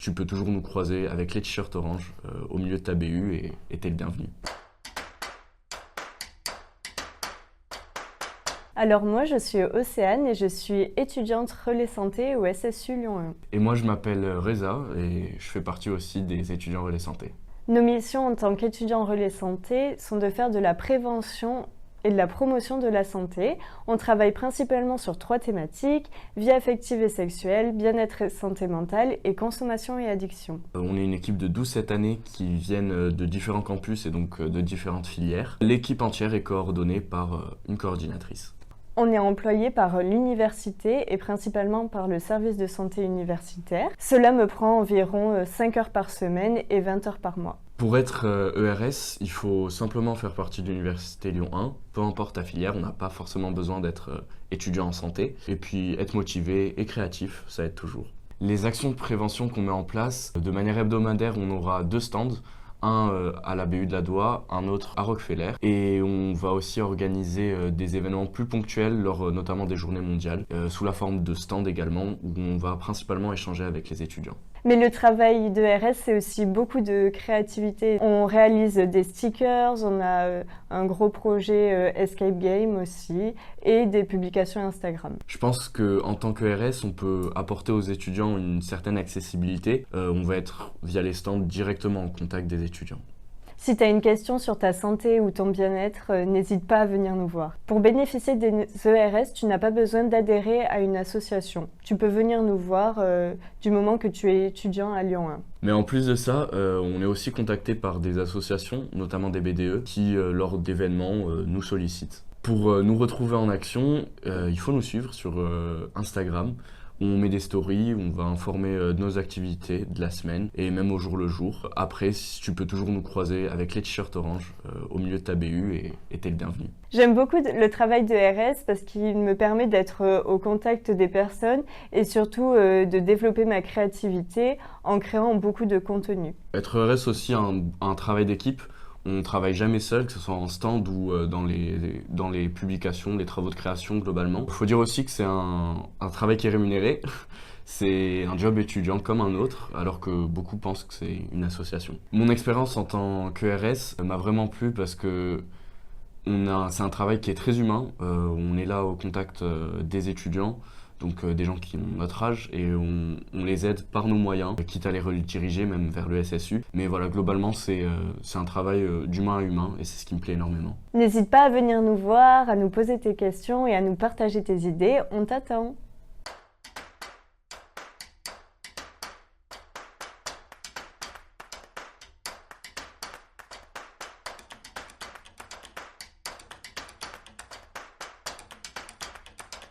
Tu peux toujours nous croiser avec les t-shirts orange au milieu de ta BU et t'es le bienvenu. Alors moi, je suis Océane et je suis étudiante relais santé au SSU Lyon 1. Et moi je m'appelle Reza et je fais partie aussi des étudiants relais santé. Nos missions en tant qu'étudiants relais santé sont de faire de la prévention et de la promotion de la santé. On travaille principalement sur 3 thématiques: vie affective et sexuelle, bien-être et santé mentale et consommation et addiction. On est une équipe de 12 cette année qui viennent de différents campus et donc de différentes filières. L'équipe entière est coordonnée par une coordinatrice. On est employé par l'université et principalement par le service de santé universitaire. Cela me prend environ 5 heures par semaine et 20 heures par mois. Pour être ERS, il faut simplement faire partie de l'université Lyon 1. Peu importe ta filière, on n'a pas forcément besoin d'être étudiant en santé. Et puis être motivé et créatif, ça aide toujours. Les actions de prévention qu'on met en place, de manière hebdomadaire, on aura 2 stands. Un à la BU de la Doua, un autre à Rockefeller. Et on va aussi organiser des événements plus ponctuels lors notamment des journées mondiales, sous la forme de stands également, où on va principalement échanger avec les étudiants. Mais le travail de RS, c'est aussi beaucoup de créativité. On réalise des stickers, on a un gros projet Escape Game aussi, et des publications Instagram. Je pense qu'en tant que RS, on peut apporter aux étudiants une certaine accessibilité. On va être, via les stands, directement en contact des étudiants. Si tu as une question sur ta santé ou ton bien-être, n'hésite pas à venir nous voir. Pour bénéficier des ERS, tu n'as pas besoin d'adhérer à une association. Tu peux venir nous voir du moment que tu es étudiant à Lyon 1. Mais en plus de ça, on est aussi contacté par des associations, notamment des BDE, qui, lors d'événements, nous sollicitent. Pour nous retrouver en action, il faut nous suivre sur Instagram. On met des stories, on va informer de nos activités de la semaine et même au jour le jour. Après, tu peux toujours nous croiser avec les t-shirts orange au milieu de ta BU et t'es le bienvenu. J'aime beaucoup le travail de RS parce qu'il me permet d'être au contact des personnes et surtout de développer ma créativité en créant beaucoup de contenu. Être RS aussi un travail d'équipe. On travaille jamais seul, que ce soit en stand ou dans les publications, les travaux de création globalement. Il faut dire aussi que c'est un travail qui est rémunéré. C'est un job étudiant comme un autre, alors que beaucoup pensent que c'est une association. Mon expérience en tant que RS m'a vraiment plu parce que c'est un travail qui est très humain. On est là au contact des étudiants, donc des gens qui ont notre âge, et on les aide par nos moyens, quitte à les rediriger même vers le SSU. Mais voilà, globalement, c'est un travail d'humain à humain, et c'est ce qui me plaît énormément. N'hésite pas à venir nous voir, à nous poser tes questions et à nous partager tes idées. On t'attend.